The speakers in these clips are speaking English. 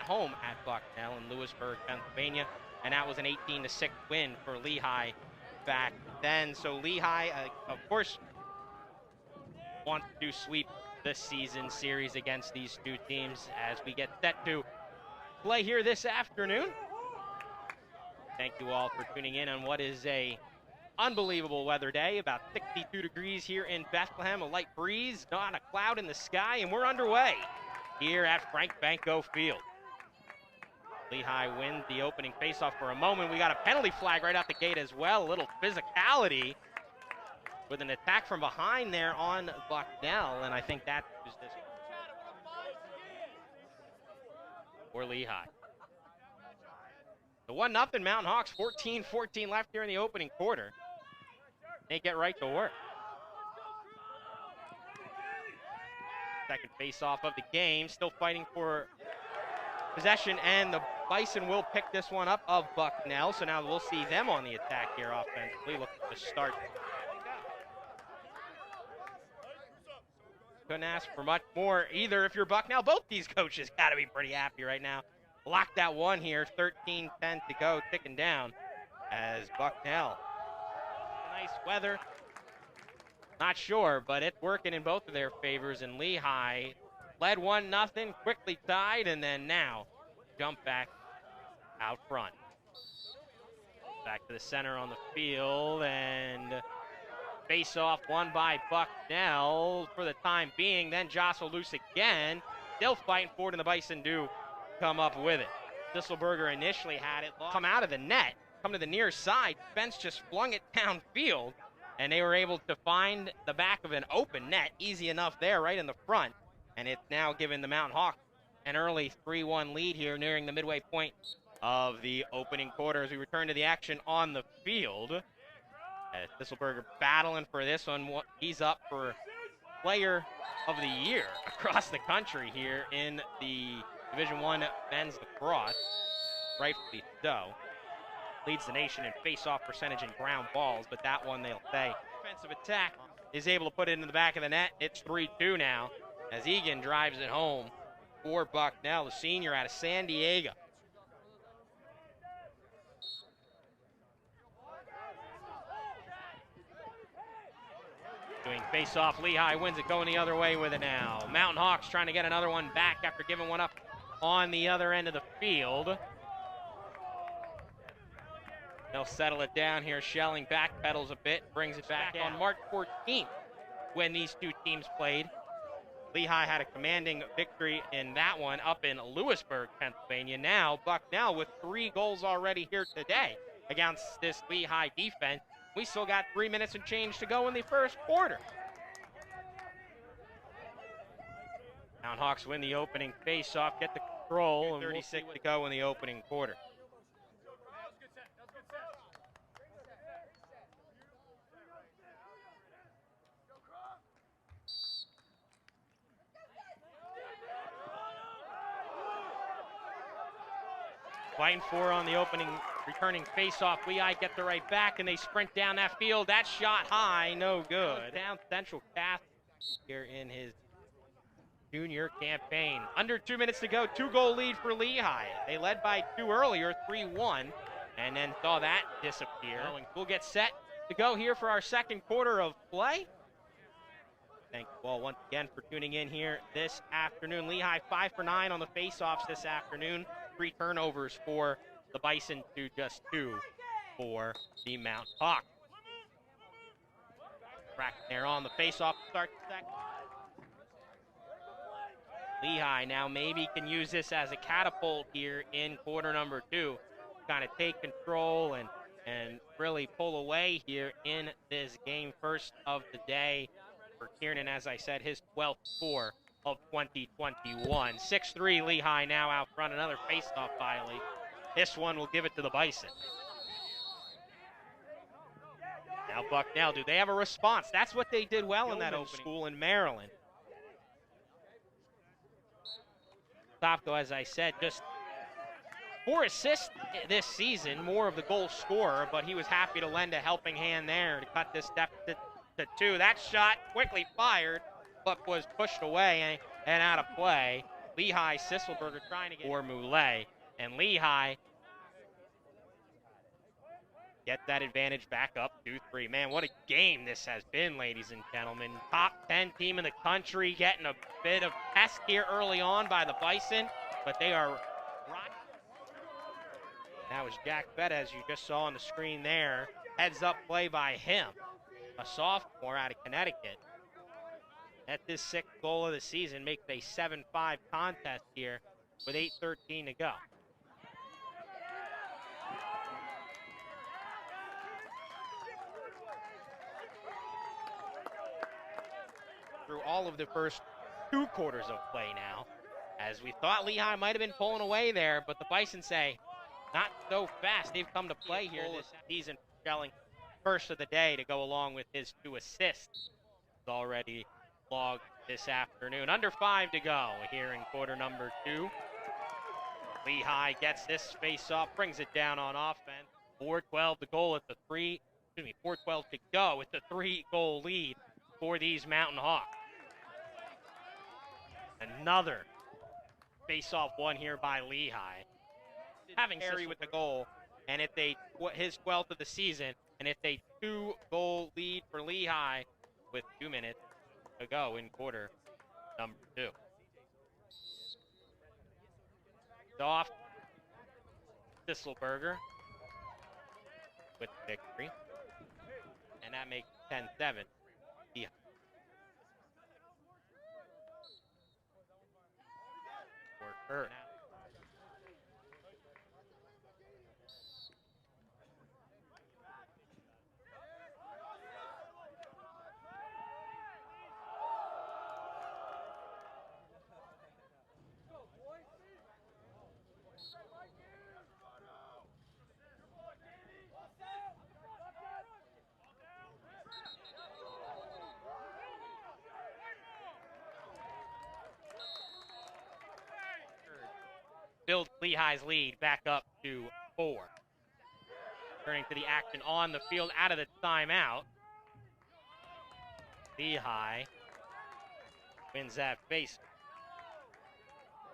home at Bucknell in Lewisburg, Pennsylvania, and that was an 18-6 win for Lehigh back then. So Lehigh, of course, wants to sweep this season series against these two teams as we get set to play here this afternoon. Thank you all for tuning in on what is a unbelievable weather day, about 62 degrees here in Bethlehem, a light breeze, not a cloud in the sky, and we're underway here at Frank Banco Field. Lehigh wins the opening faceoff for a moment. We got a penalty flag right out the gate as well, a little physicality with an attack from behind there on Bucknell, and I think that was this for Lehigh. The 1-0 Mountain Hawks, 14-14 left here in the opening quarter. They get right to work. Second face-off of the game, still fighting for possession, and the Bison will pick this one up of Bucknell, so now we'll see them on the attack here offensively, looking to start. Couldn't ask for much more either if you're Bucknell. Both these coaches got to be pretty happy right now. Lock that one here, 13-10 to go, ticking down as Bucknell. Nice weather. Not sure, but it's working in both of their favors, and Lehigh led 1-0, quickly tied, and then now jump back out front. Back to the center on the field, and face-off won by Bucknell for the time being, then jostled loose again. Still fighting for it, and the Bison do come up with it. Sisselberger initially had it come out of the net, come to the near side. Spence just flung it downfield, and they were able to find the back of an open net. Easy enough there, right in the front. And it's now given the Mountain Hawks an early 3-1 lead here, nearing the midway point of the opening quarter as we return to the action on the field. Sisselberger battling for this one. He's up for Player of the Year across the country here in the Division I men's lacrosse. Rightfully so. Leads the nation in face-off percentage and ground balls, but that one they'll say. Offensive attack is able to put it into the back of the net. It's 3-2 now as Egan drives it home for Bucknell, the senior out of San Diego. Doing face-off, Lehigh wins it, going the other way with it now. Mountain Hawks trying to get another one back after giving one up on the other end of the field. They'll settle it down here. Schelling backpedals a bit, brings it back on March 14th when these two teams played. Lehigh had a commanding victory in that one up in Lewisburg, Pennsylvania. Now Bucknell with 3 goals already here today against this Lehigh defense. We still got 3 minutes and change to go in the first quarter. Mountain Hawks win the opening face-off, get the control, and 36 to go in the opening quarter. Fighting for on the opening, returning face-off. Lehigh get the right back, and they sprint down that field. That shot high, no good. Down Central Catholic here in his junior campaign. Under 2 minutes to go, 2-goal lead for Lehigh. They led by 2 earlier, 3-1, and then saw that disappear. We'll get set to go here for our second quarter of play. Thank you all once again for tuning in here this afternoon. Lehigh 5 for 9 on the face-offs this afternoon. 3 turnovers for the Bison to just 2 for the Mount Hawks. Crack there on the face-off to start the second. Lehigh now maybe can use this as a catapult here in quarter number 2. Kind of take control and really pull away here in this game. First of the day for Kiernan, as I said, his 12th score of 2021. 6-3 Lehigh now out front. Another face-off violation. This one will give it to the Bison. Now Bucknell, do they have a response? That's what they did well in that opening school in Maryland. Topko, as I said, just 4 assists this season, more of the goal scorer, but he was happy to lend a helping hand there to cut this deficit to 2. That shot quickly fired, but was pushed away and out of play. Lehigh, Sisselberger trying to get for Moulet, and Lehigh get that advantage back up 2-3. Man, what a game this has been, ladies and gentlemen. Top 10 team in the country getting a bit of test here early on by the Bison, but they are right. That was Jack Betta, as you just saw on the screen there. Heads up play by him, a sophomore out of Connecticut. At this 6th goal of the season, makes a 7-5 contest here with 8:13 to go. Through all of the first 2 quarters of play now, as we thought Lehigh might have been pulling away there, but the Bison say, not so fast. They've come to play here this season, shelling first of the day to go along with his 2 assists. He's already logged this afternoon. Under 5 to go here in quarter number 2. Lehigh gets this face-off, brings it down on offense. 4:12 to goal at the 4:12 to go with the 3-goal lead for these Mountain Hawks. Another face-off one here by Lehigh. Having Harry with the goal, and it's his 12th of the season, and it's a 2-goal lead for Lehigh with 2 minutes to go in quarter number 2. Off Sisselberger with the victory, and that makes 10-7. Yeah. For build Lehigh's lead back up to 4. Turning to the action on the field out of the timeout. Lehigh wins that face.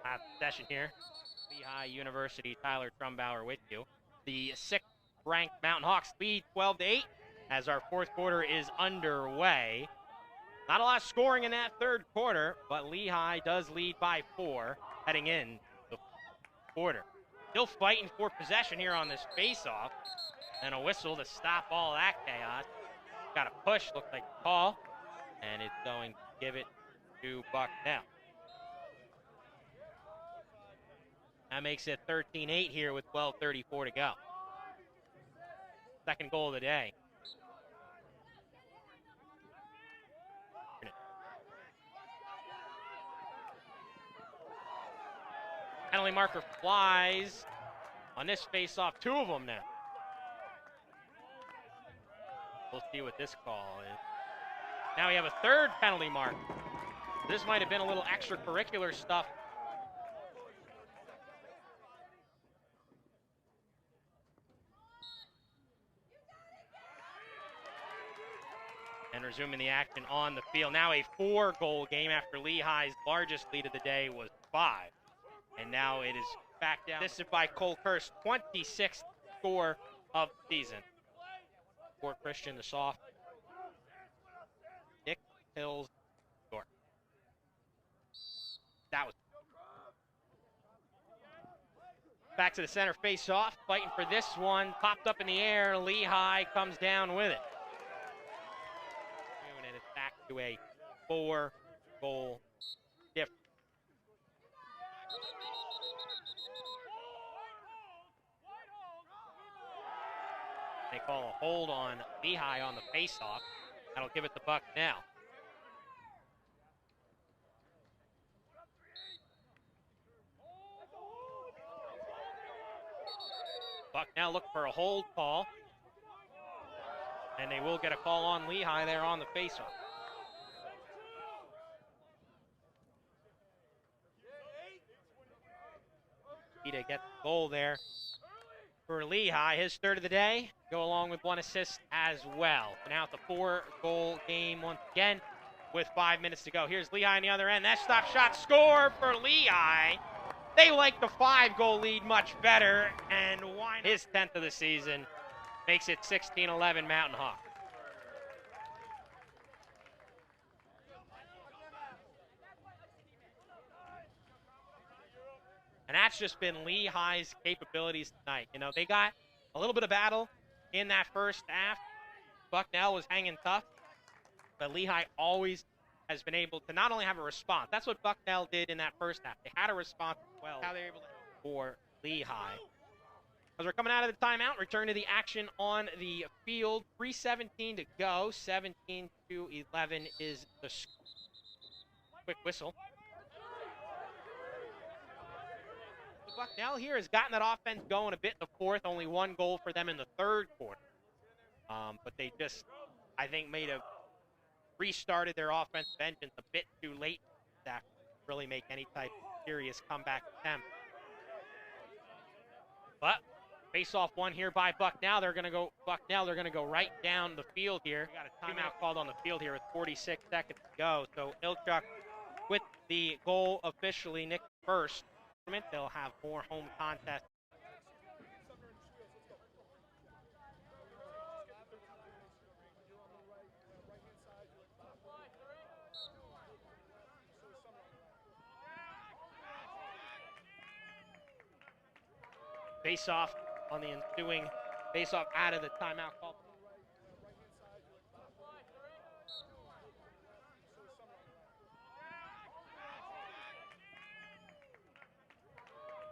Last session here. Lehigh University, Tyler Trumbauer with you. The 6th-ranked Mountain Hawks lead 12-8 as our 4th quarter is underway. Not a lot of scoring in that 3rd quarter, but Lehigh does lead by 4 heading in the quarter. Still fighting for possession here on this face-off. And a whistle to stop all that chaos. Got a push, looked like a call. And it's going to give it to Bucknell. That makes it 13-8 here with 12:34 to go. 2nd goal of the day. Penalty marker flies on this face-off. 2 of them now. We'll see what this call is. Now we have a 3rd penalty mark. This might have been a little extracurricular stuff. And resuming the action on the field. Now a 4-goal game after Lehigh's largest lead of the day was 5. And now it is back down. This is by Cole Kirst, 26th score of the season. For Christian, the soft. Nick Hills, score. That was. Back to the center, face off, fighting for this one. Popped up in the air. Lehigh comes down with it. And it's back to a 4-goal difference. They call a hold on Lehigh on the faceoff. That'll give it to Bucknell. Bucknell look for a hold call. And they will get a call on Lehigh there on the faceoff. To get the goal there for Lehigh, his 3rd of the day, go along with 1 assist as well. So now it's a 4-goal game once again. with 5 minutes to go. Here's Lehigh on the other end. That stop shot score for Lehigh. They like the 5-goal lead much better, and his 10th of the season makes it 16-11 Mountain Hawk. And that's just been Lehigh's capabilities tonight. You know, they got a little bit of battle in that first half. Bucknell was hanging tough, but Lehigh always has been able to not only have a response. That's what Bucknell did in that first half. They had a response as well. How they're able to for Lehigh. As we're coming out of the timeout, return to the action on the field. 3:17 to go. 17-11 is the quick whistle. Bucknell here has gotten that offense going a bit in the fourth. Only one goal for them in the third quarter. But they just, I think, restarted their offensive engines a bit too late to really make any type of serious comeback attempt. But face-off one here by Bucknell. They're going to go right down the field here. We got a timeout called on the field here with 46 seconds to go. So Ilchuk with the goal officially nicked first. They'll have more home contests. Face-off on the ensuing face-off out of the timeout call.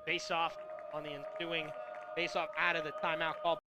Face-off on the ensuing face-off out of the timeout call.